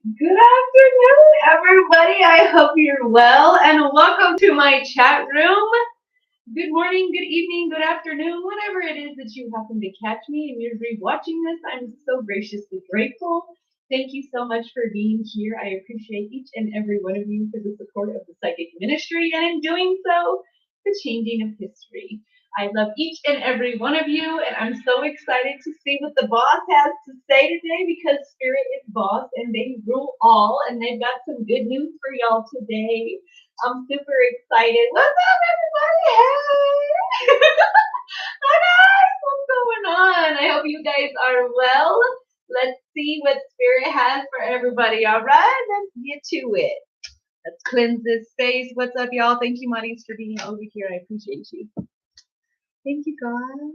Good afternoon, everybody. I hope you're well, and welcome to my chat room. Good morning, good evening, good afternoon, whatever it is that you happen to catch me and you're rewatching this. I'm so graciously grateful. Thank you so much for being here. I appreciate each and every one of you for the support of the psychic ministry, and in doing so, the changing of history. I love each and every one of you, and I'm so excited to see what the boss has to say today because Spirit is boss and they rule all, and they've got some good news for y'all today. I'm super excited. What's up, everybody? Hey! Hi, guys. What's going on? I hope you guys are well. Let's see what Spirit has for everybody. All right, let's get to it. Let's cleanse this space. What's up, y'all? Thank you, Maurice, for being over here. I appreciate you. Thank you, guys.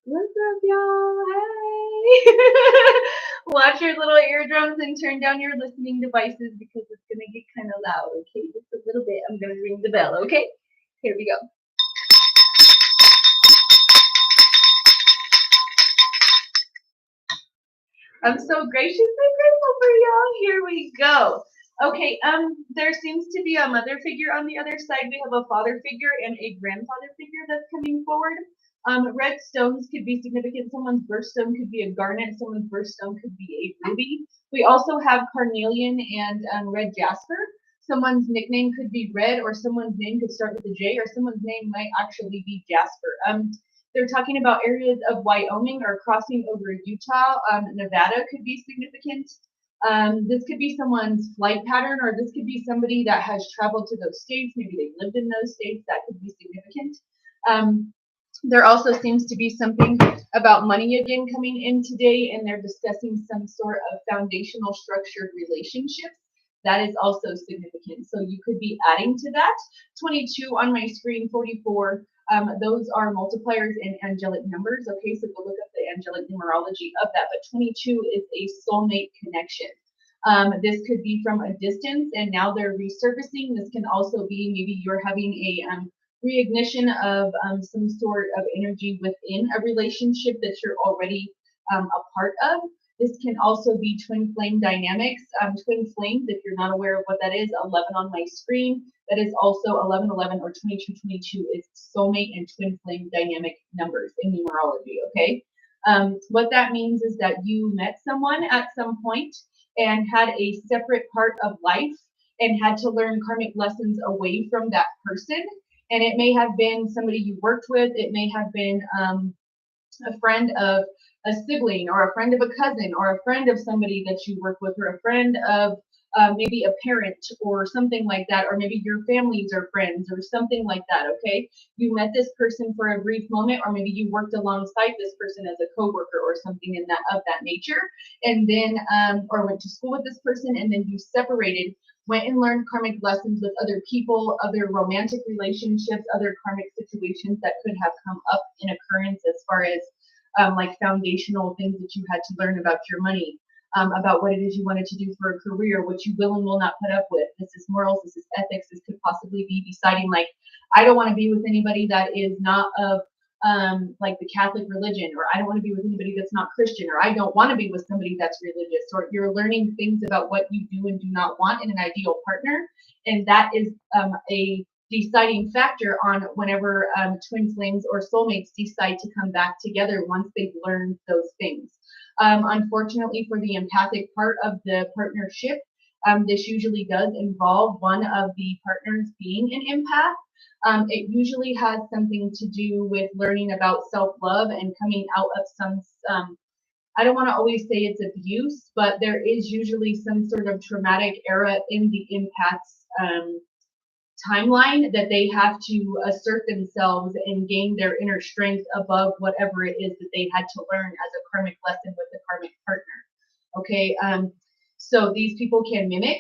What's up, y'all? Hey! Watch your little eardrums and turn down your listening devices because it's going to get kind of loud, okay? Just a little bit. I'm going to ring the bell, okay? Here we go. I'm so graciously grateful for y'all. Here we go. Okay, there seems to be a mother figure on the other side. We have a father figure and a grandfather figure that's coming forward. Red stones could be significant. Someone's birthstone could be a garnet. Someone's birthstone could be a ruby. We also have carnelian and red jasper. Someone's nickname could be Red, or someone's name could start with a J, or someone's name might actually be Jasper. They're talking about areas of Wyoming or crossing over Utah. Nevada could be significant. This could be someone's flight pattern, or this could be somebody that has traveled to those states. Maybe they've lived in those states. That could be significant. There also seems to be something about money again coming in today, and they're discussing some sort of foundational structured relationships. That is also significant. So you could be adding to that. 22 on my screen, 44. Those are multipliers and angelic numbers. Okay, so go look up the angelic numerology of that. But 22 is a soulmate connection. This could be from a distance, and now they're resurfacing. This can also be maybe you're having a reignition of some sort of energy within a relationship that you're already a part of. This can also be twin flame dynamics. Twin flames, if you're not aware of what that is, 11 on my screen. That is also 1111 or 2222 is soulmate and twin flame dynamic numbers in numerology, okay? What that means is that you met someone at some point and had a separate part of life and had to learn karmic lessons away from that person. And it may have been somebody you worked with. It may have been a friend of a sibling or a friend of a cousin or a friend of somebody that you work with or a friend of maybe a parent or something like that, or maybe your families are friends or something like that, okay? You met this person for a brief moment, or maybe you worked alongside this person as a coworker or something in that of that nature, and then or went to school with this person, and then you separated, went and learned karmic lessons with other people, other romantic relationships, other karmic situations that could have come up in occurrence as far as like foundational things that you had to learn about your money, about what it is you wanted to do for a career, what you will and will not put up with. This is morals, this is ethics, this could possibly be deciding like, I don't want to be with anybody that is not of like the Catholic religion, or I don't want to be with anybody that's not Christian, or I don't want to be with somebody that's religious, or you're learning things about what you do and do not want in an ideal partner. And that is a deciding factor on whenever twin flames or soulmates decide to come back together once they've learned those things. Unfortunately, for the empathic part of the partnership, this usually does involve one of the partners being an empath. It usually has something to do with learning about self-love and coming out of some, I don't want to always say it's abuse, but there is usually some sort of traumatic era in the empath's timeline that they have to assert themselves and gain their inner strength above whatever it is that they had to learn as a karmic lesson with a karmic partner. Okay, so these people can mimic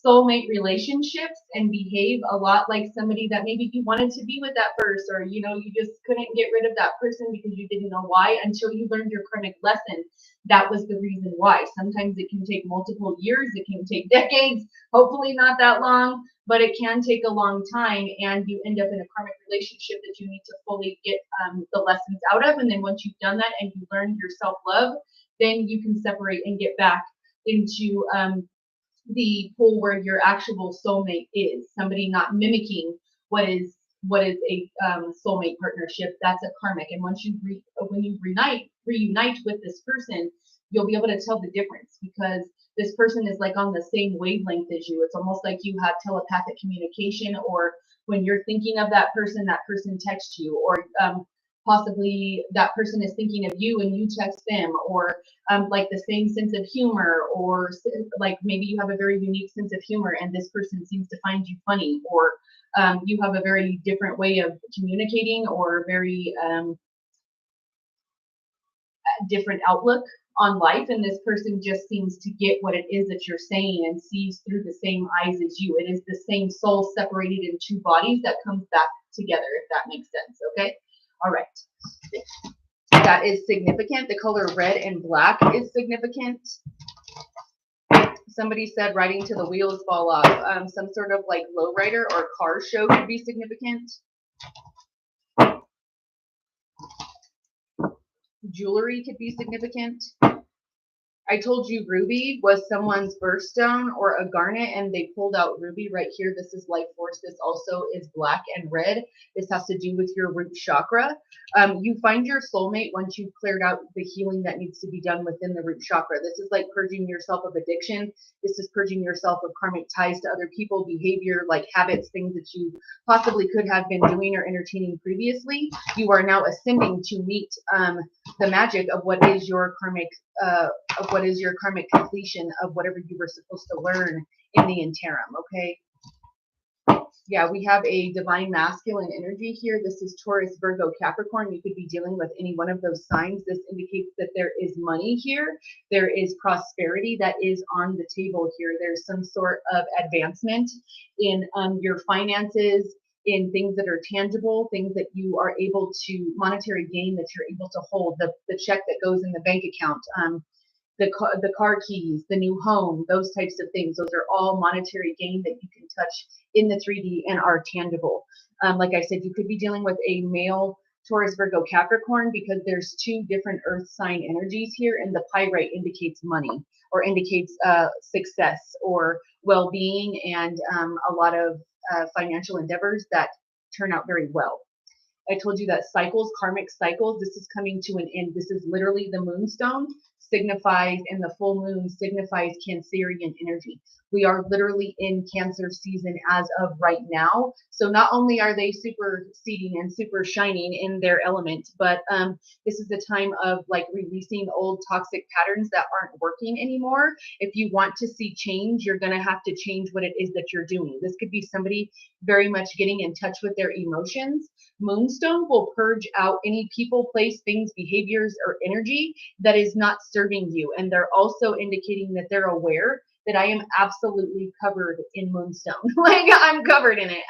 soulmate relationships and behave a lot like somebody that maybe you wanted to be with that first, or you know, you just couldn't get rid of that person because you didn't know why until you learned your karmic lesson. That was the reason why. Sometimes it can take multiple years, it can take decades, hopefully not that long, but it can take a long time, and you end up in a karmic relationship that you need to fully get the lessons out of. And then once you've done that and you learn your self-love, then you can separate and get back into the pool where your actual soulmate is. Somebody not mimicking what is a soulmate partnership. That's a karmic. And once you when you reunite with this person, you'll be able to tell the difference, because this person is like on the same wavelength as you. It's almost like you have telepathic communication, or when you're thinking of that person texts you, or possibly that person is thinking of you and you text them, or like the same sense of humor, or like maybe you have a very unique sense of humor and this person seems to find you funny, or you have a very different way of communicating, or very different outlook on life, and this person just seems to get what it is that you're saying and sees through the same eyes as you. It is the same soul separated in two bodies that comes back together, if that makes sense. Okay. All right. That is significant. The color red and black is significant. Somebody said riding till the wheels fall off. Some sort of like lowrider or car show could be significant. Jewelry could be significant. I told you ruby was someone's birthstone or a garnet, and they pulled out ruby right here. This is life force. This also is black and red. This has to do with your root chakra. You find your soulmate once you've cleared out the healing that needs to be done within the root chakra. This is like purging yourself of addiction. This is purging yourself of karmic ties to other people, behavior, like habits, things that you possibly could have been doing or entertaining previously. You are now ascending to meet the magic of what is your karmic completion of whatever you were supposed to learn in the interim. Okay. Yeah, we have a divine masculine energy here. This is Taurus, Virgo, Capricorn. You could be dealing with any one of those signs. This indicates that there is money here. There is prosperity that is on the table here. There's some sort of advancement in your finances, in things that are tangible, things that you are able to, monetary gain that you're able to hold, the check that goes in the bank account, the car keys, the new home, those types of things. Those are all monetary gain that you can touch in the 3D and are tangible. Like I said, you could be dealing with a male Taurus, Virgo, Capricorn, because there's two different earth sign energies here, and the pyrite indicates money, or indicates success or well-being, and a lot of financial endeavors that turn out very well. I told you that cycles, karmic cycles, this is coming to an end. This is literally the moonstone signifies, and the full moon signifies Cancerian energy. We are literally in Cancer season as of right now. So not only are they superseding and super shining in their element, but this is the time of like releasing old toxic patterns that aren't working anymore. If you want to see change, you're going to have to change what it is that you're doing. This could be somebody very much getting in touch with their emotions. Moonstone will purge out any people, place, things, behaviors, or energy that is not serving you. And they're also indicating that they're aware that I am absolutely covered in moonstone. Like I'm covered in it.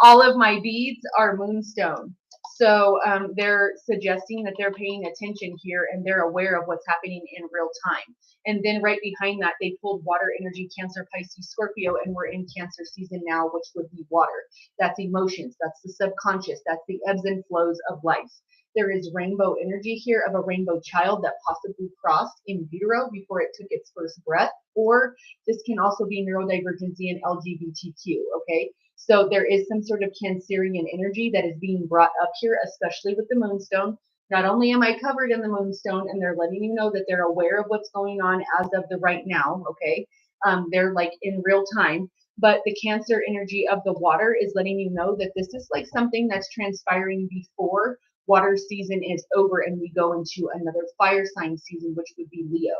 All of my beads are moonstone. So they're suggesting that they're paying attention here and they're aware of what's happening in real time. And then right behind that, they pulled water energy, Cancer, Pisces, Scorpio, and we're in Cancer season now, which would be water. That's emotions. That's the subconscious. That's the ebbs and flows of life. There is rainbow energy here of a rainbow child that possibly crossed in utero before it took its first breath, or this can also be neurodivergency and LGBTQ, okay? So there is some sort of Cancerian energy that is being brought up here, especially with the moonstone. Not only am I covered in the moonstone, and they're letting you know that they're aware of what's going on as of the right now, okay? They're like in real time, but the Cancer energy of the water is letting you know that this is like something that's transpiring before water season is over and we go into another fire sign season, which would be Leo.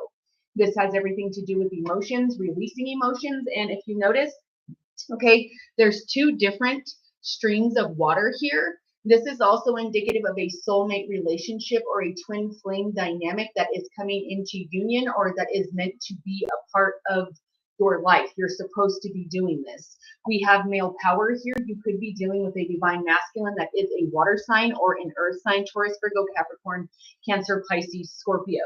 This has everything to do with emotions, releasing emotions. And if you notice, okay, there's two different streams of water here. This is also indicative of a soulmate relationship or a twin flame dynamic that is coming into union, or that is meant to be a part of your life. You're supposed to be doing this. We have male power here. You could be dealing with a divine masculine that is a water sign or an earth sign, Taurus, Virgo, Capricorn, Cancer, Pisces, Scorpio.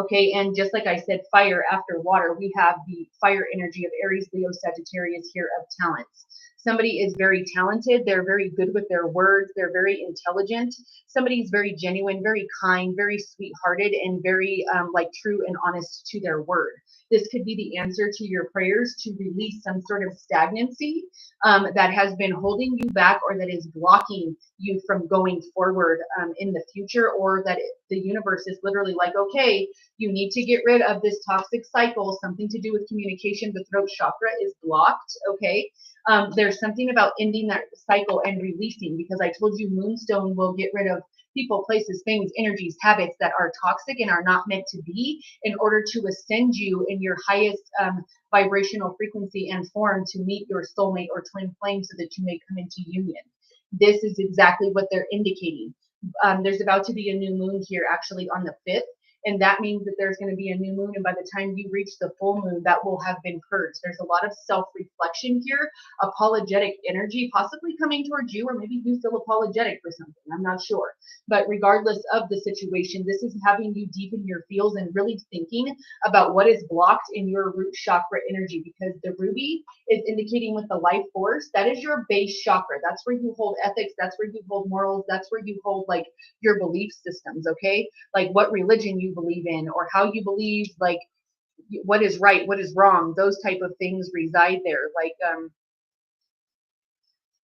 Okay, and just like I said, fire after water, we have the fire energy of Aries, Leo, Sagittarius here of talents. Somebody is very talented. They're very good with their words. They're very intelligent. Somebody's very genuine, very kind, very sweethearted, and very like true and honest to their word. This could be the answer to your prayers to release some sort of stagnancy that has been holding you back or that is blocking you from going forward in the future, or that the universe is literally like, okay, you need to get rid of this toxic cycle, something to do with communication. The throat chakra is blocked, okay? There's something about ending that cycle and releasing, because I told you Moonstone will get rid of people, places, things, energies, habits that are toxic and are not meant to be, in order to ascend you in your highest vibrational frequency and form to meet your soulmate or twin flame so that you may come into union. This is exactly what they're indicating. There's about to be a new moon here actually on the 5th. And that means that there's going to be a new moon. And by the time you reach the full moon, that will have been purged. There's a lot of self-reflection here, apologetic energy possibly coming towards you, or maybe you feel apologetic for something. I'm not sure. But regardless of the situation, this is having you deepen your feels and really thinking about what is blocked in your root chakra energy, because the ruby is indicating with the life force, that is your base chakra. That's where you hold ethics. That's where you hold morals. That's where you hold like your belief systems, okay? Like what religion you believe in, or how you believe, like what is right, what is wrong, those type of things reside there, like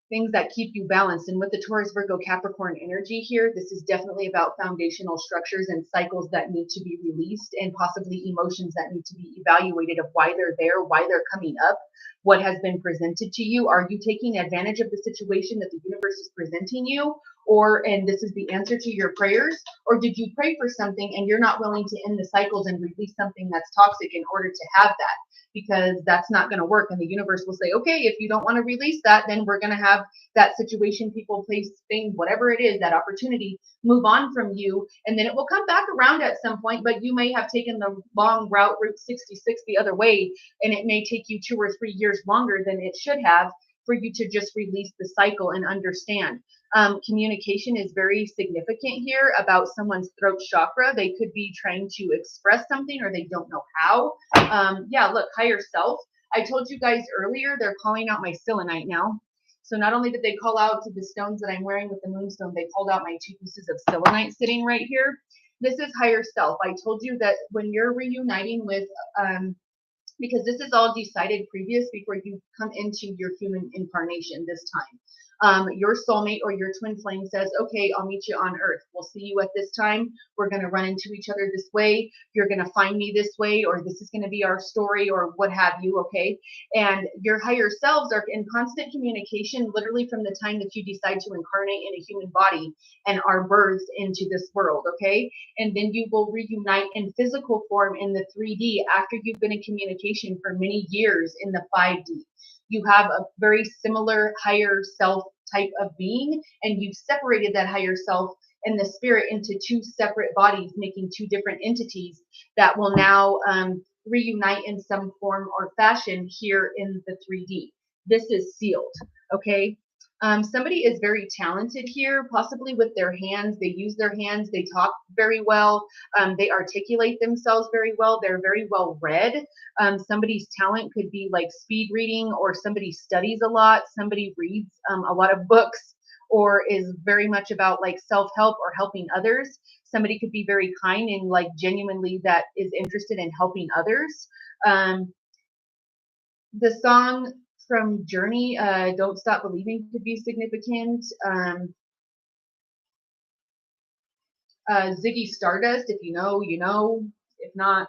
things that keep you balanced. And with the Taurus, Virgo, Capricorn energy here, this is definitely about foundational structures and cycles that need to be released, and possibly emotions that need to be evaluated of why they're there, why they're coming up, what has been presented to you. Are you taking advantage of the situation that the universe is presenting you? Or, and this is the answer to your prayers, or did you pray for something and you're not willing to end the cycles and release something that's toxic in order to have that? Because that's not going to work. And the universe will say, okay, if you don't want to release that, then we're going to have that situation, people, place, thing, whatever it is, that opportunity, move on from you. And then it will come back around at some point, but you may have taken the long route 66 the other way, and it may take you 2 or 3 years longer than it should have for you to just release the cycle and understand. Communication is very significant here about someone's throat chakra. They could be trying to express something, or they don't know how. Yeah, look, higher self. I told you guys earlier, they're calling out my selenite now. So not only did they call out to the stones that I'm wearing with the moonstone, they called out my 2 pieces of selenite sitting right here. This is higher self. I told you that when you're reuniting with, because this is all decided previous before you come into your human incarnation this time. Your soulmate or your twin flame says, okay, I'll meet you on earth. We'll see you at this time. We're going to run into each other this way. You're going to find me this way, or this is going to be our story, or what have you, okay? And your higher selves are in constant communication, literally from the time that you decide to incarnate in a human body and are birthed into this world, okay? And then you will reunite in physical form in the 3D after you've been in communication for many years in the 5D. You have a very similar higher self type of being, and you've separated that higher self and the spirit into 2 separate bodies, making 2 different entities that will now reunite in some form or fashion here in the 3D. This is sealed, okay? Somebody is very talented here, possibly with their hands. They use their hands. They talk very well. They articulate themselves very well. They're very well read. Somebody's talent could be like speed reading, or somebody studies a lot. Somebody reads a lot of books, or is very much about like self-help or helping others. Somebody could be very kind and like genuinely that is interested in helping others. The song from Journey, Don't Stop Believing, could be significant. Ziggy Stardust, if you know, you know. If not,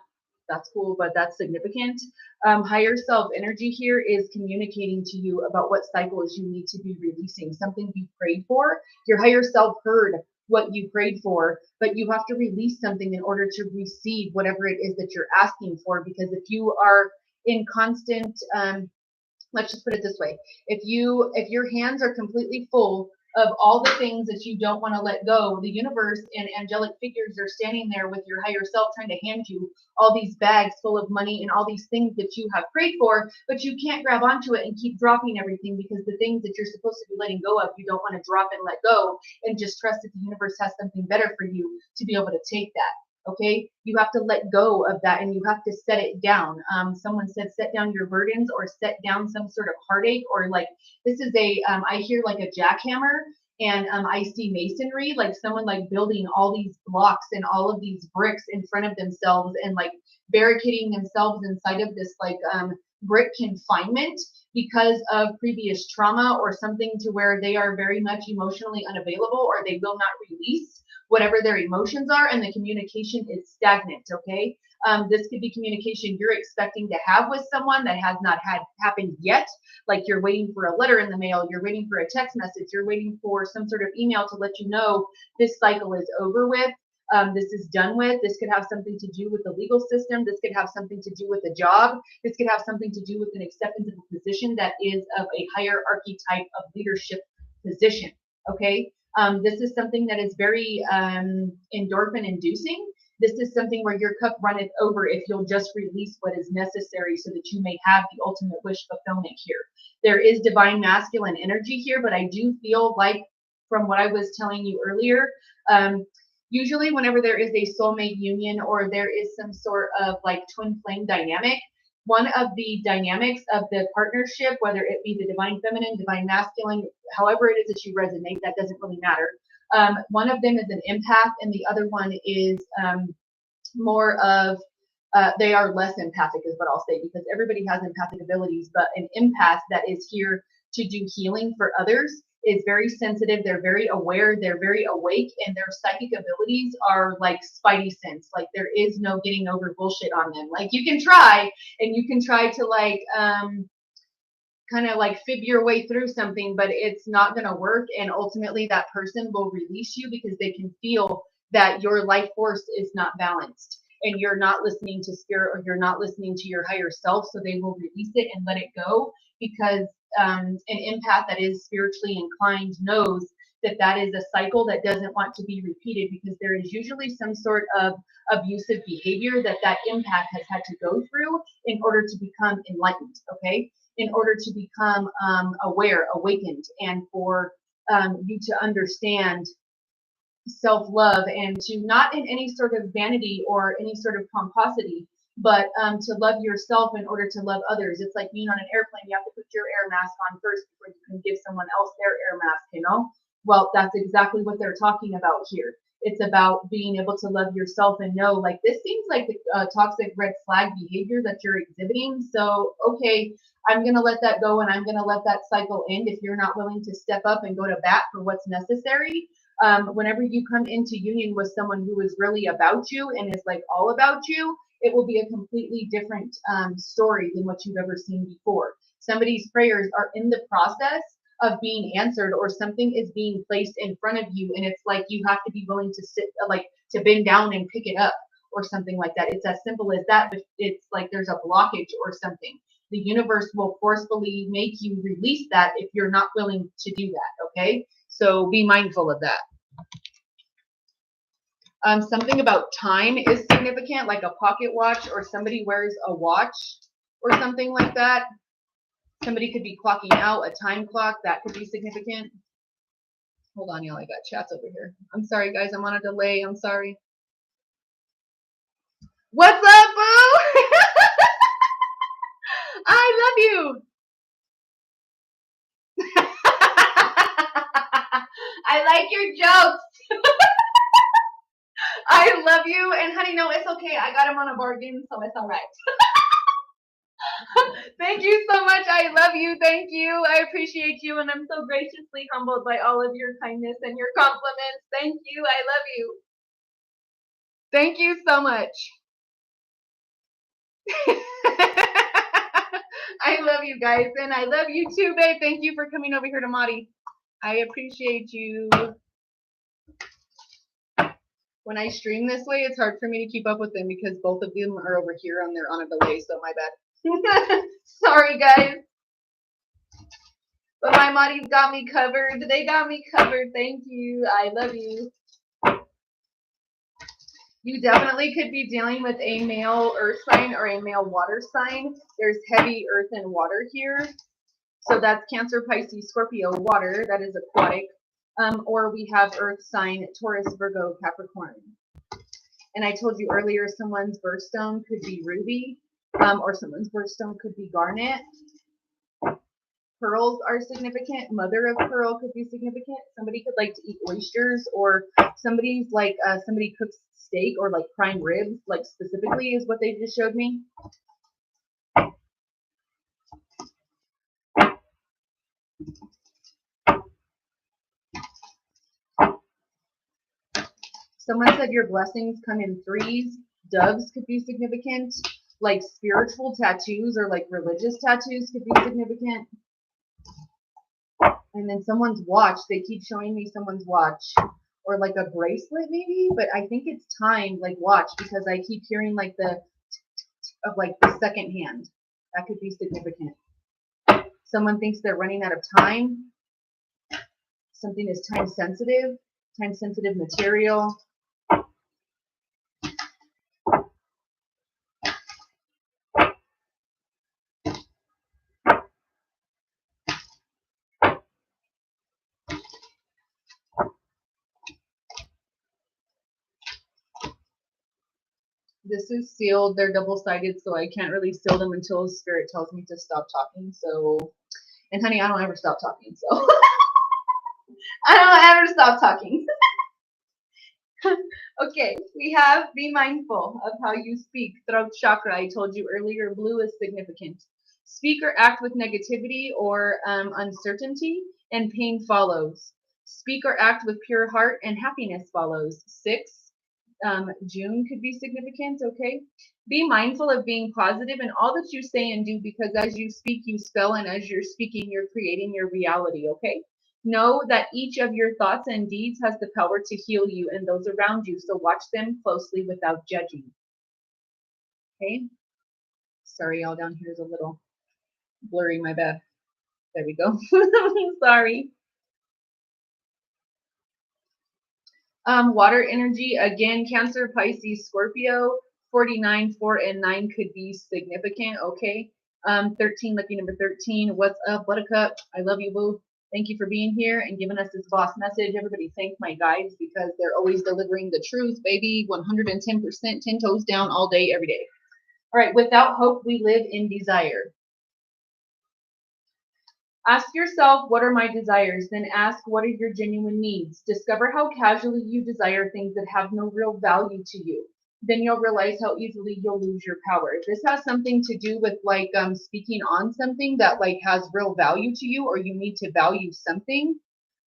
that's cool, but that's significant. Higher self energy here is communicating to you about what cycles you need to be releasing, something you prayed for. Your higher self heard what you prayed for, but you have to release something in order to receive whatever it is that you're asking for. Because if you are in constant, let's just put it this way, if your hands are completely full of all the things that you don't want to let go, the universe and angelic figures are standing there with your higher self trying to hand you all these bags full of money and all these things that you have prayed for, but you can't grab onto it and keep dropping everything, because the things that you're supposed to be letting go of, you don't want to drop and let go, and just trust that the universe has something better for you to be able to take that. Okay, you have to let go of that and you have to set it down. Someone said set down your burdens or set down some sort of heartache, or like this is I hear like a jackhammer, and I see masonry, like someone like building all these blocks and all of these bricks in front of themselves and like barricading themselves inside of this like brick confinement because of previous trauma or something, to where they are very much emotionally unavailable or they will not release whatever their emotions are, and the communication is stagnant. Okay, this could be communication you're expecting to have with someone that has not had happened yet, like you're waiting for a letter in the mail, you're waiting for a text message, you're waiting for some sort of email to let you know this cycle is over with. This is done with. This could have something to do with the legal system. This could have something to do with a job. This could have something to do with an acceptance of a position that is of a hierarchy type of leadership position. Okay. This is something that is very endorphin inducing. This is something where your cup runneth over if you'll just release what is necessary so that you may have the ultimate wish fulfillment here. There is divine masculine energy here, but I do feel like, from what I was telling you earlier, usually whenever there is a soulmate union or there is some sort of like twin flame dynamic, one of the dynamics of the partnership, whether it be the divine feminine, divine masculine, however it is that you resonate, that doesn't really matter. One of them is an empath, and the other one is more of, they are less empathic, is what I'll say, because everybody has empathic abilities, but an empath that is here to do healing for others is very sensitive. They're very aware. They're very awake, and their psychic abilities are like spidey sense. Like there is no getting over bullshit on them. Like you can try, and you can try to like kind of like fib your way through something, but it's not going to work. And ultimately, that person will release you because they can feel that your life force is not balanced and you're not listening to spirit, or you're not listening to your higher self. So they will release it and let it go, because an empath that is spiritually inclined knows that that is a cycle that doesn't want to be repeated, because there is usually some sort of abusive behavior that that empath has had to go through in order to become enlightened. Okay, in order to become aware, awakened, and for you to understand self-love, and to not in any sort of vanity or any sort of pomposity, but to love yourself in order to love others. It's like being on an airplane. You have to put your air mask on first before you can give someone else their air mask, you know? Well, that's exactly what they're talking about here. It's about being able to love yourself and know, like, this seems like toxic red flag behavior that you're exhibiting. So, okay, I'm going to let that go, and I'm going to let that cycle end if you're not willing to step up and go to bat for what's necessary. Whenever you come into union with someone who is really about you and is like all about you, it will be a completely different story than what you've ever seen before. Somebody's prayers are in the process of being answered, or something is being placed in front of you, and it's like you have to be willing to sit, like to bend down and pick it up or something like that. It's as simple as that, but it's like there's a blockage or something. The universe will forcefully make you release that if you're not willing to do that. Okay, so be mindful of that. Something about time is significant, like a pocket watch, or somebody wears a watch or something like that. Somebody could be clocking out, a time clock, that could be significant. Hold on, y'all, I got chats over here. I'm sorry, guys, I'm on a delay. I'm sorry. What's up, boo? I love you. I like your jokes. I love you. And honey, no, it's okay. I got him on a bargain, so it's all right. Thank you so much. I love you. Thank you. I appreciate you. And I'm so graciously humbled by all of your kindness and your compliments. Thank you. I love you. Thank you so much. I love you guys. And I love you too, babe. Thank you for coming over here to Madi. I appreciate you. When I stream this way, it's hard for me to keep up with them because both of them are over here and they're on a delay, so my bad. Sorry, guys. But my Madis got me covered. They got me covered. Thank you. I love you. You definitely could be dealing with a male earth sign or a male water sign. There's heavy earth and water here. So that's Cancer, Pisces, Scorpio, water. That is aquatic. Or we have earth sign, Taurus, Virgo, Capricorn. And I told you earlier, someone's birthstone could be ruby, or someone's birthstone could be garnet. Pearls are significant. Mother of pearl could be significant. Somebody could like to eat oysters, or somebody's like somebody cooks steak or like prime ribs, like specifically is what they just showed me. Someone said your blessings come in threes. Doves could be significant. Like spiritual tattoos or like religious tattoos could be significant. And then someone's watch. They keep showing me someone's watch. Or like a bracelet maybe. But I think it's timed like watch, because I keep hearing like the of like the second hand. That could be significant. Someone thinks they're running out of time. Something is time sensitive material. This is sealed. They're double-sided, so I can't really seal them until Spirit tells me to stop talking. So, and honey, I don't ever stop talking, so I don't ever stop talking. Okay, we have be mindful of how you speak. Throat chakra, I told you earlier, blue is significant. Speak or act with negativity or uncertainty, and pain follows. Speak or act with pure heart, and happiness follows. 6, June could be significant, okay? Be mindful of being positive in all that you say and do, because as you speak, you spell, and as you're speaking, you're creating your reality, okay? Know that each of your thoughts and deeds has the power to heal you and those around you, so watch them closely without judging. Okay? Sorry, y'all, down here is a little blurry, my bad. There we go. Sorry. Water energy, again, Cancer, Pisces, Scorpio. 49, 4, and 9 could be significant, okay? 13, lucky number 13. What's up, Buttercup? I love you, boo. Thank you for being here and giving us this boss message. Everybody thank my guides, because they're always delivering the truth, baby. 110%, 10 toes down all day, every day. All right, without hope, we live in desire. Ask yourself, what are my desires? Then ask, what are your genuine needs? Discover how casually you desire things that have no real value to you. Then you'll realize how easily you'll lose your power. This has something to do with like speaking on something that like has real value to you, or you need to value something.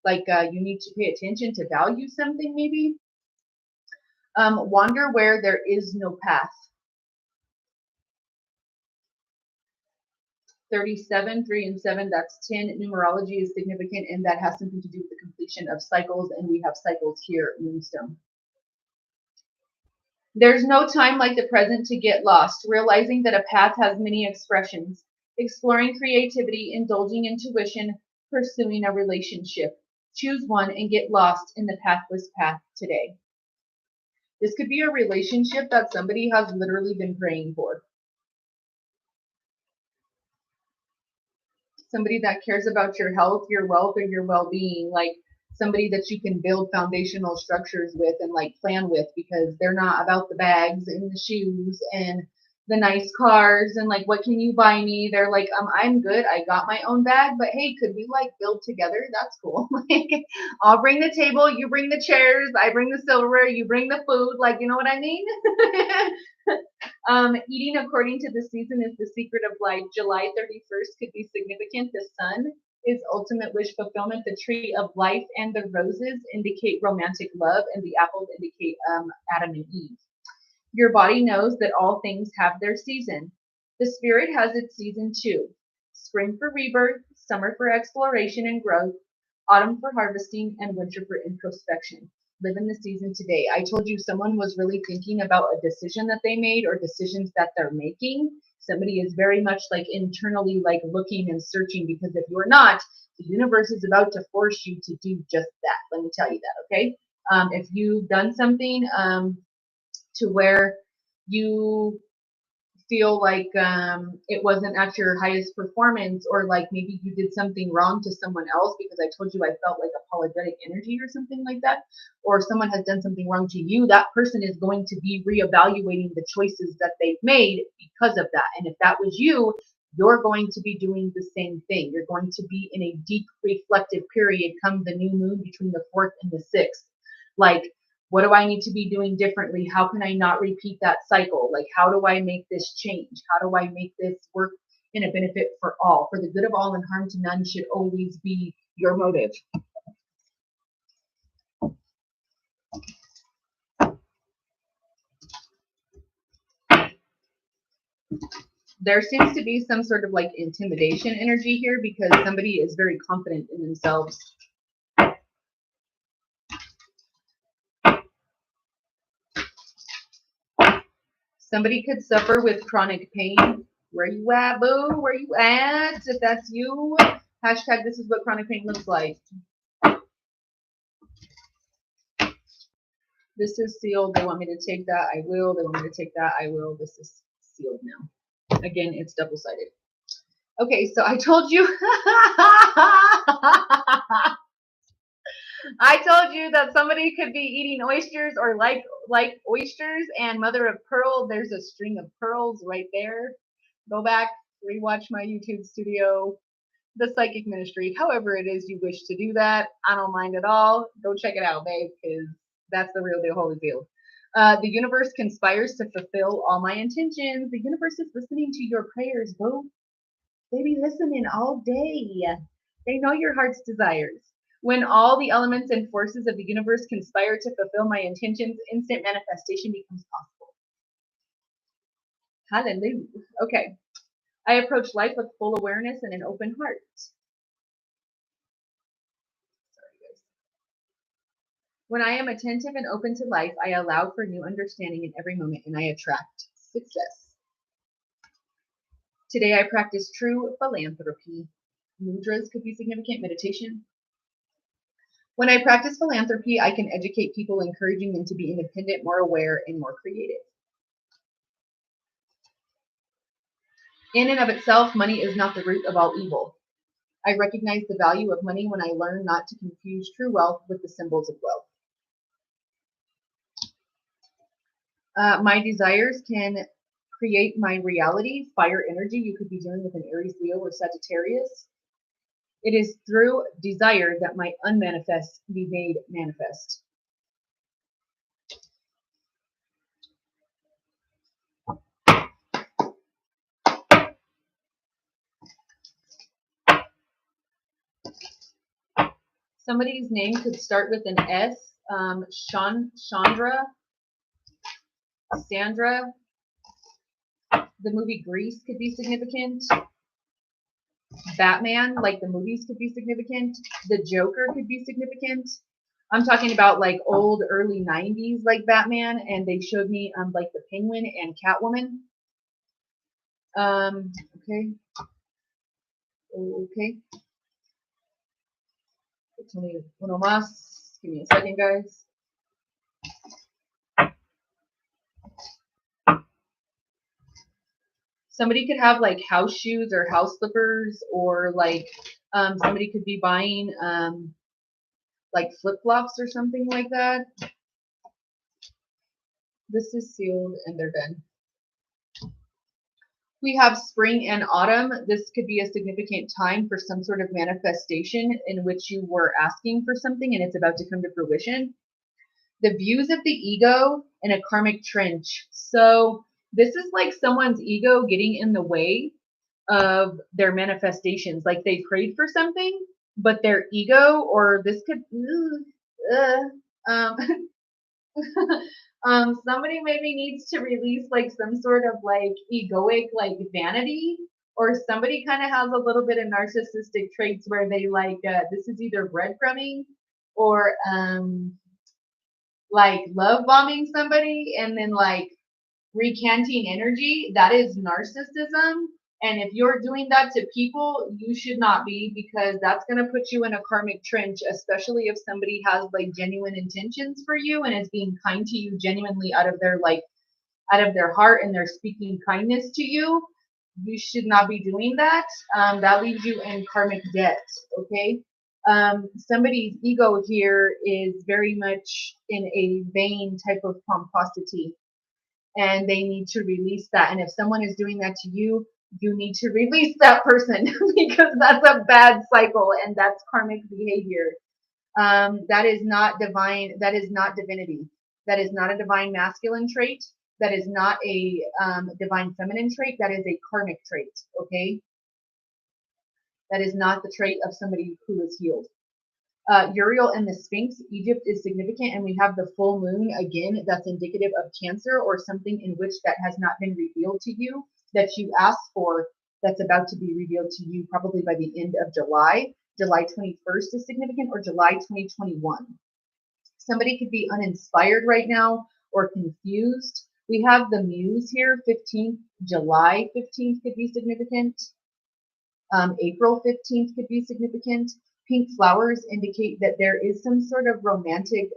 Like you need to pay attention to value something maybe. Wander where there is no path. 37, 3 and 7, that's 10. Numerology is significant, and that has something to do with the completion of cycles, and we have cycles here at Moonstone. There's no time like the present to get lost, realizing that a path has many expressions, exploring creativity, indulging intuition, pursuing a relationship. Choose one and get lost in the pathless path today. This could be a relationship that somebody has literally been praying for. Somebody that cares about your health, your wealth, or your well-being, like somebody that you can build foundational structures with and like plan with, because they're not about the bags and the shoes and the nice cars and like, what can you buy me? They're like, I'm good. I got my own bag, but hey, could we like build together? That's cool. Like, I'll bring the table, you bring the chairs, I bring the silverware, you bring the food. Like, you know what I mean? Eating according to the season is the secret of life. July 31st could be significant. The sun is ultimate wish fulfillment. The tree of life and the roses indicate romantic love, and the apples indicate Adam and Eve. Your body knows that all things have their season. The spirit has its season too. Spring for rebirth, summer for exploration and growth, autumn for harvesting, and winter for introspection. Live in the season today. I told you someone was really thinking about a decision that they made or decisions that they're making. Somebody is very much like internally like looking and searching, because if you're not, the universe is about to force you to do just that. Let me tell you that, okay? If you've done something to where you feel like it wasn't at your highest performance, or like maybe you did something wrong to someone else, because I told you I felt like apologetic energy or something like that, or someone has done something wrong to you, that person is going to be reevaluating the choices that they've made because of that. And if that was you, you're going to be doing the same thing. You're going to be in a deep reflective period come the new moon between the 4th and the 6th. Like, what do I need to be doing differently? How can I not repeat that cycle? Like, how do I make this change? How do I make this work in a benefit for all? For the good of all and harm to none should always be your motive. There seems to be some sort of like intimidation energy here, because somebody is very confident in themselves. Somebody could suffer with chronic pain. Where you at, boo? Where you at? If that's you, hashtag this is what chronic pain looks like. This is sealed. They want me to take that. I will. They want me to take that. I will. This is sealed now. Again, it's double-sided. Okay, so I told you. I told you that somebody could be eating oysters or like oysters, and mother of pearl, there's a string of pearls right there. Go back, rewatch my YouTube studio, The Psychic Ministry, however it is you wish to do that. I don't mind at all. Go check it out, babe, because that's the real deal, holy deal. The universe conspires to fulfill all my intentions. The universe is listening to your prayers, boo. They be listening all day. They know your heart's desires. When all the elements and forces of the universe conspire to fulfill my intentions, instant manifestation becomes possible. Hallelujah. Okay. I approach life with full awareness and an open heart. Sorry, guys. When I am attentive and open to life, I allow for new understanding in every moment, and I attract success. Today I practice true philanthropy. Mudras could be significant. Meditation. When I practice philanthropy, I can educate people, encouraging them to be independent, more aware, and more creative. In and of itself, money is not the root of all evil. I recognize the value of money when I learn not to confuse true wealth with the symbols of wealth. My desires can create my reality. Fire energy, you could be dealing with an Aries, Leo, or Sagittarius. It is through desire that my unmanifest be made manifest. Somebody's name could start with an S. Chandra, Sandra. The movie Grease could be significant. Batman, like the movies, could be significant. The Joker could be significant. I'm talking about like old, early 90s, like Batman, and they showed me like the Penguin and Catwoman. Okay. Uno más. Give me a second, guys. Somebody could have like house shoes or house slippers, or like somebody could be buying like flip-flops or something like that. This is sealed and they're done. We have spring and autumn. This could be a significant time for some sort of manifestation in which you were asking for something and it's about to come to fruition. The views of the ego and a karmic trench. So this is like someone's ego getting in the way of their manifestations. Like they prayed for something, but their ego, or this could, somebody maybe needs to release like some sort of like egoic like vanity, or somebody kind of has a little bit of narcissistic traits where they like this is either breadcrumbing or like love bombing somebody and then like recanting energy. That is narcissism. And if you're doing that to people, you should not be, because that's going to put you in a karmic trench, especially if somebody has like genuine intentions for you and is being kind to you genuinely out of their like out of their heart and they're speaking kindness to you, you should not be doing that. That leaves you in karmic debt, okay? Somebody's ego here is very much in a vain type of pomposity, and they need to release that. And if someone is doing that to you, you need to release that person because that's a bad cycle and that's karmic behavior. That is not divine. That is not divinity. That is not a divine masculine trait. That is not a divine feminine trait. That is a karmic trait. Okay. That is not the trait of somebody who is healed. Uriel and the Sphinx, Egypt is significant, and we have the full moon again. That's indicative of Cancer or something in which that has not been revealed to you that you asked for. That's about to be revealed to you probably by the end of July. July 21st is significant, or July 2021. Somebody could be uninspired right now or confused. We have the Muse here, 15th, July 15th could be significant. April 15th could be significant. Pink flowers indicate that there is some sort of romantic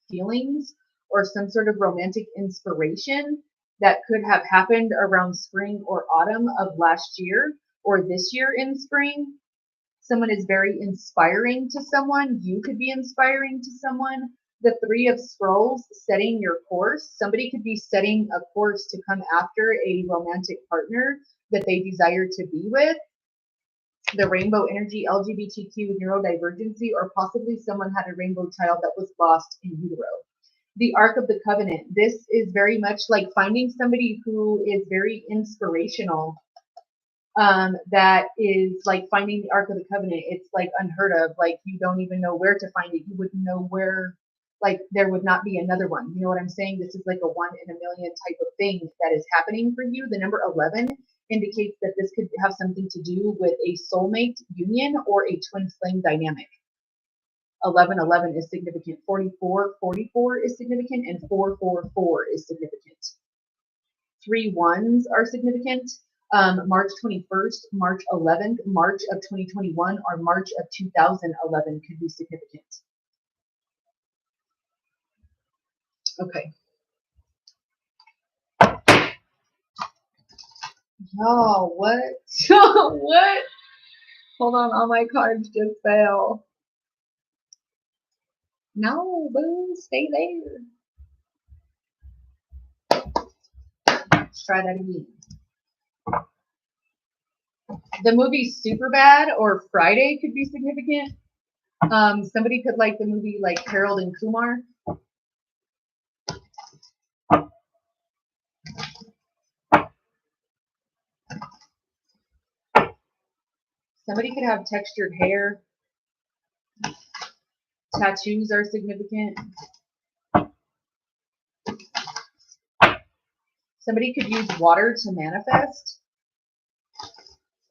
feelings or some sort of romantic inspiration that could have happened around spring or autumn of last year or this year in spring. Someone is very inspiring to someone. You could be inspiring to someone. The Three of Scrolls, setting your course. Somebody could be setting a course to come after a romantic partner that they desire to be with. The rainbow energy, LGBTQ, neurodivergency, or possibly someone had a rainbow child that was lost in utero. The Ark of the Covenant. This is very much like finding somebody who is very inspirational. That is like finding the Ark of the Covenant. It's like unheard of. Like you don't even know where to find it. You wouldn't know where, like there would not be another one. You know what I'm saying? This is like a 1 in a million type of thing that is happening for you. The number 11 indicates that this could have something to do with a soulmate union or a twin flame dynamic. 1111 is significant. 4444 is significant, and 444 is significant. 3 ones are significant. March 21st, March 11th, March of 2021, or March of 2011 could be significant. Okay. Oh, what? What? Hold on, all my cards just fell. No, boo, stay there. Let's try that again. The movie Superbad or Friday could be significant. Somebody could like the movie like Harold and Kumar. Somebody could have textured hair. Tattoos are significant. Somebody could use water to manifest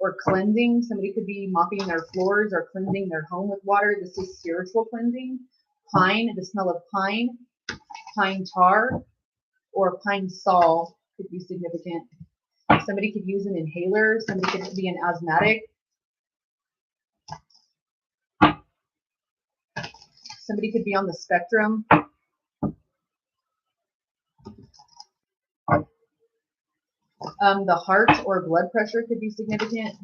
or cleansing. Somebody could be mopping their floors or cleansing their home with water. This is spiritual cleansing. Pine, the smell of pine, pine tar, or pine sol could be significant. Somebody could use an inhaler. Somebody could be an asthmatic. Somebody could be on the spectrum. The heart or blood pressure could be significant.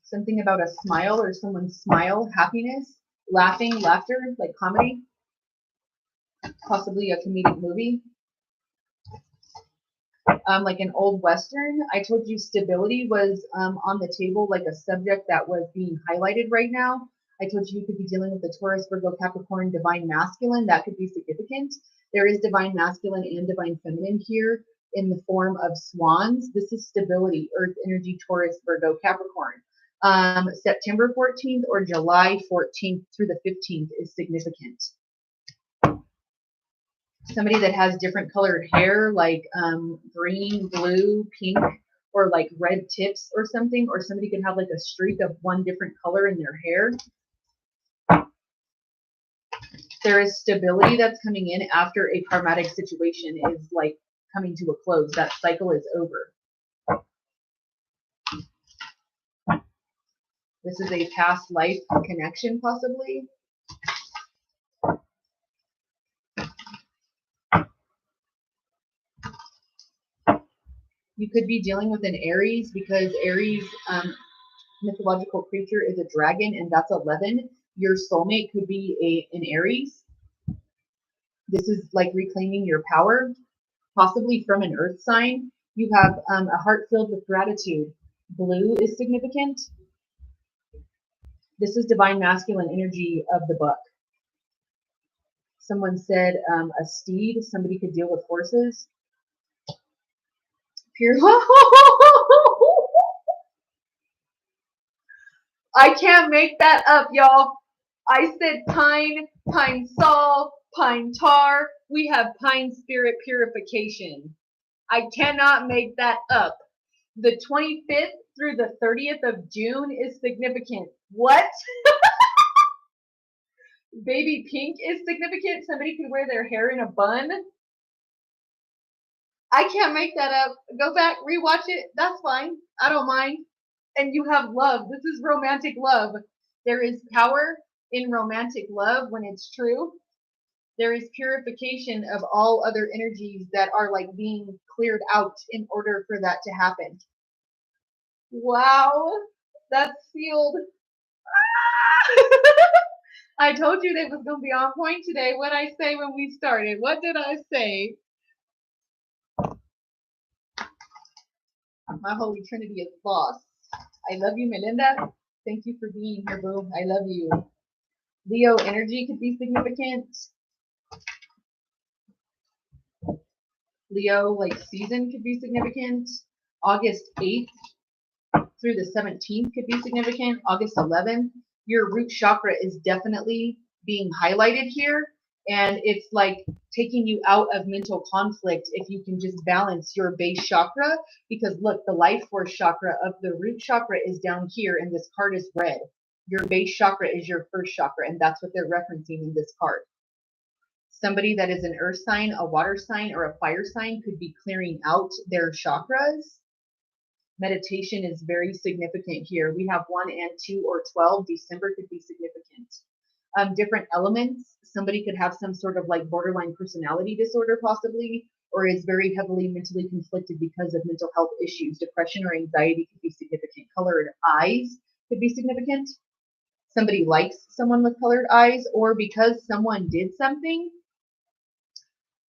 Something about a smile or someone's smile, happiness, laughing, laughter, like comedy. Possibly a comedic movie. Like an old Western. I told you stability was on the table, like a subject that was being highlighted right now. I told you could be dealing with the Taurus, Virgo, Capricorn, divine masculine. That could be significant. There is divine masculine and divine feminine here in the form of swans. This is stability, earth energy, Taurus, Virgo, Capricorn. September 14th or July 14th through the 15th is significant. Somebody that has different colored hair, like green, blue, pink, or like red tips or something, or somebody can have like a streak of one different color in their hair. There is stability that's coming in after a karmatic situation is like coming to a close. That cycle is over. This is a past life connection, possibly. You could be dealing with an Aries because Aries mythological creature is a dragon, and that's 11. Your soulmate could be an Aries. This is like reclaiming your power, possibly from an earth sign. You have a heart filled with gratitude. Blue is significant. This is divine masculine energy of the book. Someone said a steed. Somebody could deal with horses. Pure. I can't make that up, y'all. I said pine, pine sol, pine tar. We have pine spirit purification. I cannot make that up. The 25th through the 30th of June is significant. What? Baby pink is significant. Somebody could wear their hair in a bun. I can't make that up. Go back, rewatch it. That's fine. I don't mind. And you have love. This is romantic love. There is power in romantic love when it's true. There is purification of all other energies that are like being cleared out in order for that to happen. Wow, that's sealed. I told you that was going to be on point today. What I say when we started? What did I say? My Holy Trinity is lost. I love you, Melinda. Thank you for being here, boo. I love you. Leo energy could be significant. Leo like season could be significant. August 8th through the 17th could be significant. August 11th, your root chakra is definitely being highlighted here. And it's like taking you out of mental conflict if you can just balance your base chakra. Because look, the life force chakra of the root chakra is down here, and this card is red. Your base chakra is your first chakra, and that's what they're referencing in this card. Somebody that is an earth sign, a water sign, or a fire sign could be clearing out their chakras. Meditation is very significant here. We have 1 and 2 or 12. December could be significant. Different elements. Somebody could have some sort of like borderline personality disorder possibly, or is very heavily mentally conflicted because of mental health issues. Depression or anxiety could be significant. Colored eyes could be significant. Somebody likes someone with colored eyes, or because someone did something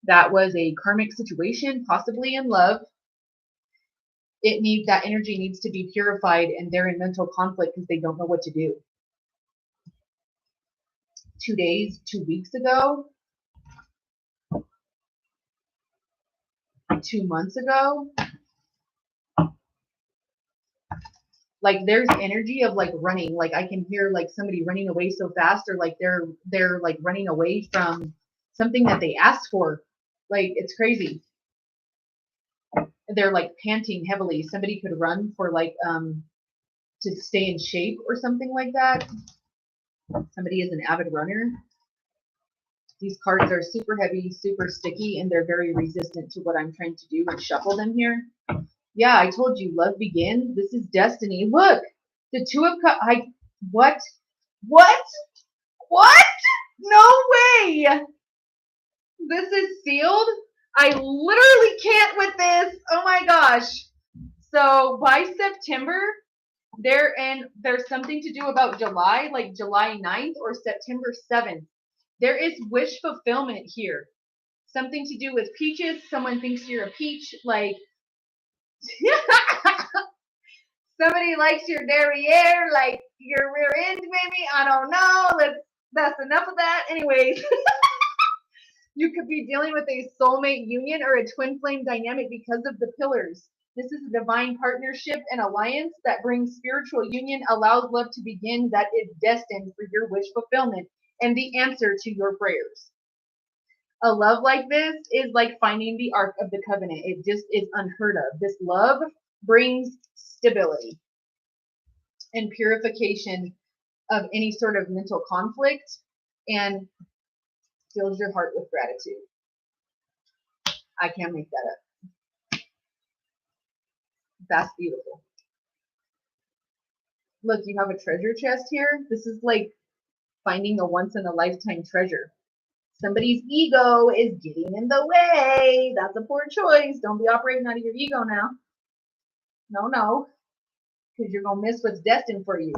that was a karmic situation, possibly in love. That energy needs to be purified, and they're in mental conflict because they don't know what to do. 2 weeks ago, 2 months ago, like there's energy of like running. Like I can hear like somebody running away so fast, or like they're like running away from something that they asked for. Like it's crazy. They're like panting heavily. Somebody could run for like to stay in shape or something like that. Somebody is an avid runner. These cards are super heavy, super sticky, and they're very resistant to what I'm trying to do and shuffle them here. Yeah, I told you, love begins. This is destiny. Look, the Two of Cups. What? What? What? No way! This is sealed? I literally can't with this. Oh my gosh. So by September, there's something to do about July, like July 9th or September 7th. There is wish fulfillment here. Something to do with peaches. Someone thinks you're a peach. Like, somebody likes your derriere, like your rear end, maybe. I don't know. That's enough of that. Anyways, you could be dealing with a soulmate union or a twin flame dynamic because of the pillars. This is a divine partnership and alliance that brings spiritual union, allows love to begin, that is destined for your wish fulfillment and the answer to your prayers. A love like this is like finding the Ark of the Covenant. It just is unheard of. This love brings stability and purification of any sort of mental conflict and fills your heart with gratitude. I can't make that up. That's beautiful. Look, you have a treasure chest here. This is like finding a once in a lifetime treasure. Somebody's ego is getting in the way. That's a poor choice. Don't be operating out of your ego now. No, because you're going to miss what's destined for you.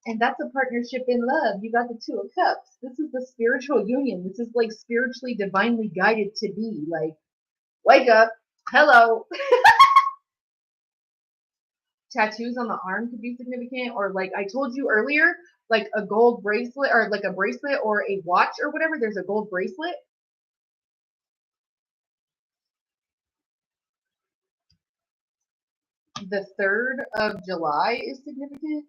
And that's a partnership in love. You got the Two of Cups. This is the spiritual union. This is like spiritually, divinely guided to be. Like, wake up. Hello. Tattoos on the arm could be significant. Or like I told you earlier, like a gold bracelet or like a bracelet or a watch or whatever. There's a gold bracelet. The 3rd of July is significant.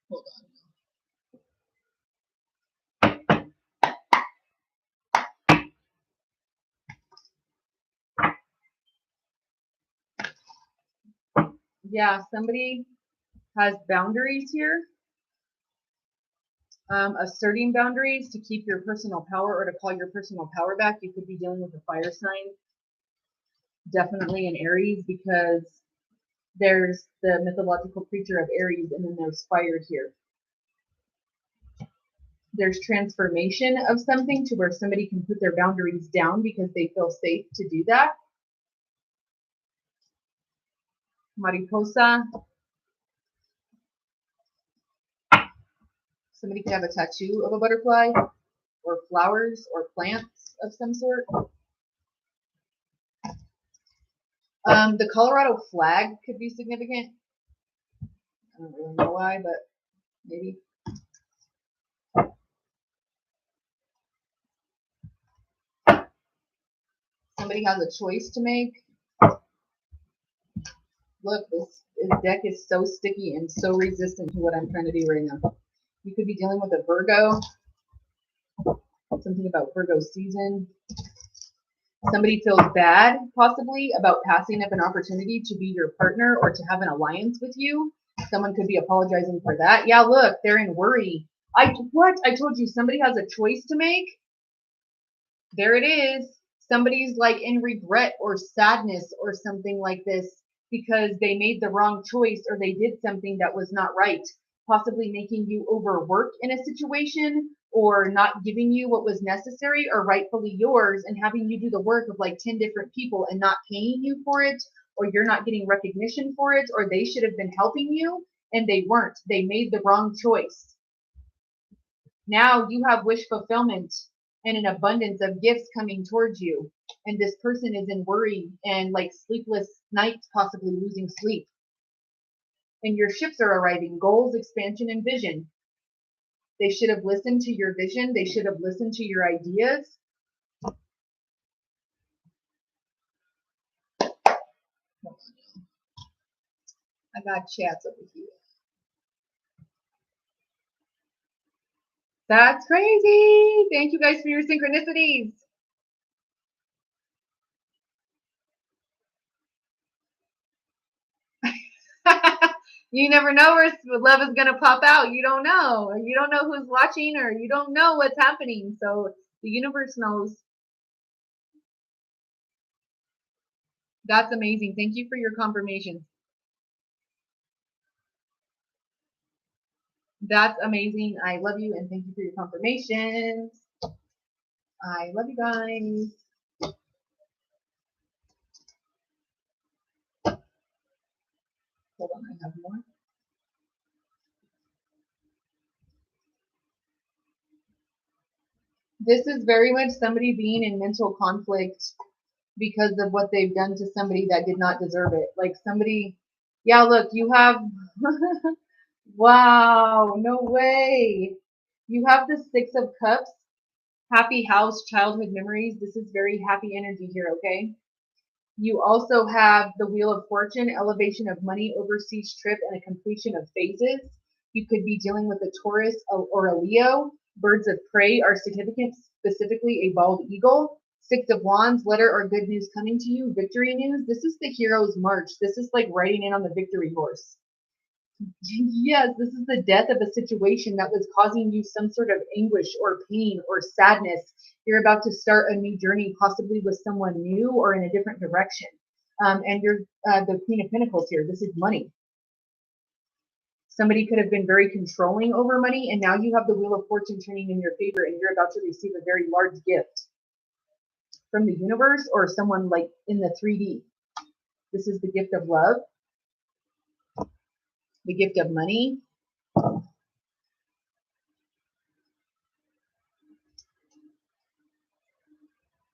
Hold on. Yeah, somebody has boundaries here. Asserting boundaries to keep your personal power or to call your personal power back. You could be dealing with a fire sign. Definitely an Aries, because there's the mythological creature of Aries and then there's fire here. There's transformation of something to where somebody can put their boundaries down because they feel safe to do that. Mariposa. Somebody could have a tattoo of a butterfly or flowers or plants of some sort. The Colorado flag could be significant. I don't really know why, but maybe. Somebody has a choice to make. Look, this deck is so sticky and so resistant to what I'm trying to do right now. You could be dealing with a Virgo. Something about Virgo season. Somebody feels bad, possibly, about passing up an opportunity to be your partner or to have an alliance with you. Someone could be apologizing for that. Yeah, look, they're in worry. What? I told you somebody has a choice to make. There it is. Somebody's like in regret or sadness or something like this because they made the wrong choice or they did something that was not right, possibly making you overwork in a situation or not giving you what was necessary or rightfully yours and having you do the work of like 10 different people and not paying you for it, or you're not getting recognition for it, or they should have been helping you and they weren't. They made the wrong choice. Now you have wish fulfillment and an abundance of gifts coming towards you. And this person is in worry and like sleepless nights, possibly losing sleep. And your ships are arriving, goals, expansion, and vision. They should have listened to your vision. They should have listened to your ideas. I got chats over here. That's crazy. Thank you guys for your synchronicities. You never know where love is going to pop out. You don't know. You don't know who's watching or you don't know what's happening. So the universe knows. That's amazing. Thank you for your confirmation. That's amazing. I love you and thank you for your confirmations. I love you guys. Hold on, I have more. This is very much somebody being in mental conflict because of what they've done to somebody that did not deserve it. Like somebody, yeah, look, you have, wow, no way. You have the 6 of Cups, happy house, childhood memories. This is very happy energy here, okay? You also have the Wheel of Fortune, elevation of money, overseas trip, and a completion of phases. You could be dealing with a Taurus or a Leo. Birds of prey are significant, specifically a bald eagle. 6 of Wands, letter or good news coming to you, victory news. This is the hero's march. This is like riding in on the victory horse. Yes, this is the death of a situation that was causing you some sort of anguish or pain or sadness. You're about to start a new journey, possibly with someone new or in a different direction. And you're the Queen of Pentacles here. This is money. Somebody could have been very controlling over money, and now you have the Wheel of Fortune turning in your favor, and you're about to receive a very large gift from the universe or someone like in the 3D. This is the gift of love, the gift of money.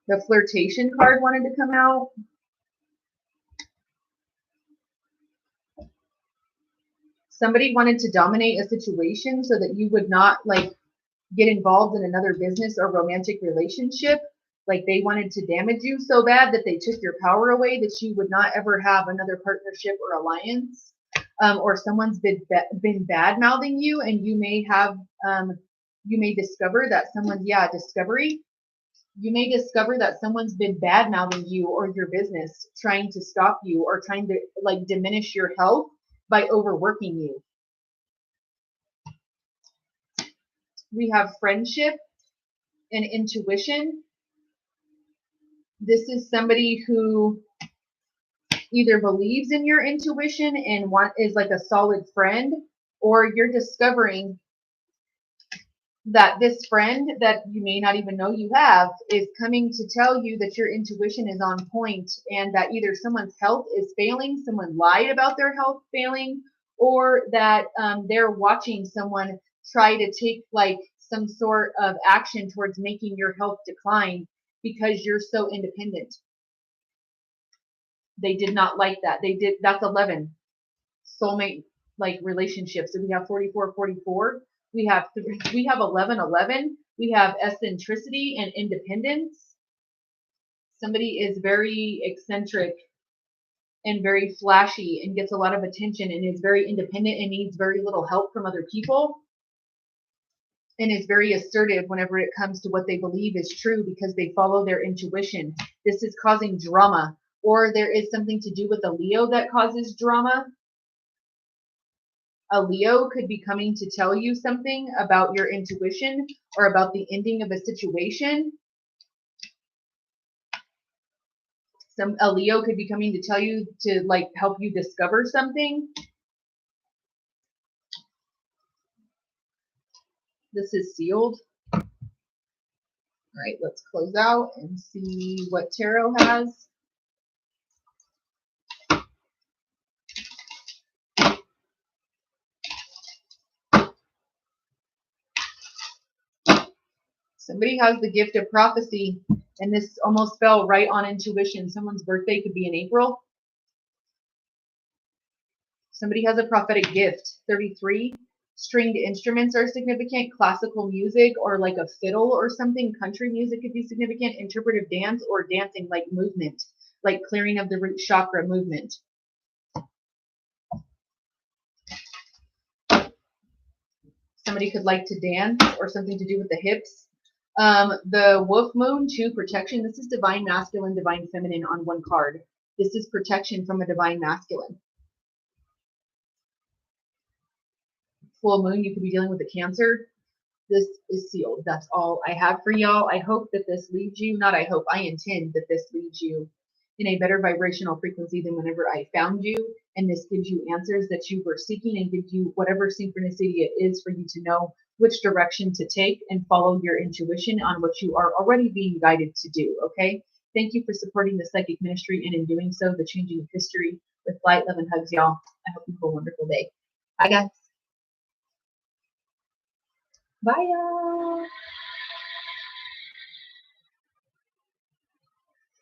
The flirtation card wanted to come out. Somebody wanted to dominate a situation so that you would not like get involved in another business or romantic relationship. Like they wanted to damage you so bad that they took your power away that you would not ever have another partnership or alliance. Or someone's been bad mouthing you, and you may have, you may discover that someone's, discovery. You may discover that someone's been bad mouthing you or your business, trying to stop you or trying to like diminish your health by overworking you. We have friendship and intuition. This is somebody who either believes in your intuition and is like a solid friend, or you're discovering that this friend that you may not even know you have is coming to tell you that your intuition is on point and that either someone's health is failing, someone lied about their health failing, or that they're watching someone try to take like some sort of action towards making your health decline because you're so independent. They did not like that. That's 11 soulmate like relationships. So we have 44, 44. We have 11, 11. We have eccentricity and independence. Somebody is very eccentric and very flashy and gets a lot of attention and is very independent and needs very little help from other people, and is very assertive whenever it comes to what they believe is true because they follow their intuition. This is causing drama, or there is something to do with a Leo that causes drama. A Leo could be coming to tell you something about your intuition or about the ending of a situation. A Leo could be coming to tell you to like help you discover something. This is sealed. All right, let's close out and see what tarot has. Somebody has the gift of prophecy, and this almost fell right on intuition. Someone's birthday could be in April. Somebody has a prophetic gift. 33. Stringed instruments are significant. Classical music or like a fiddle or something. Country music could be significant. Interpretive dance or dancing like movement, like clearing of the root chakra movement. Somebody could like to dance or something to do with the hips. The wolf moon, 2, protection. This is divine masculine, divine feminine on one card. This is protection from a divine masculine. Full moon, you could be dealing with a Cancer. This is sealed. That's all I have for y'all. I hope that this leads you, not I hope, I intend that this leads you in a better vibrational frequency than whenever I found you. And this gives you answers that you were seeking and gives you whatever synchronicity it is for you to know which direction to take and follow your intuition on what you are already being guided to do. Okay. Thank you for supporting the psychic ministry, and in doing so, the changing of history. With light, love, and hugs, y'all. I hope you have a wonderful day. Bye, guys. Bye, y'all.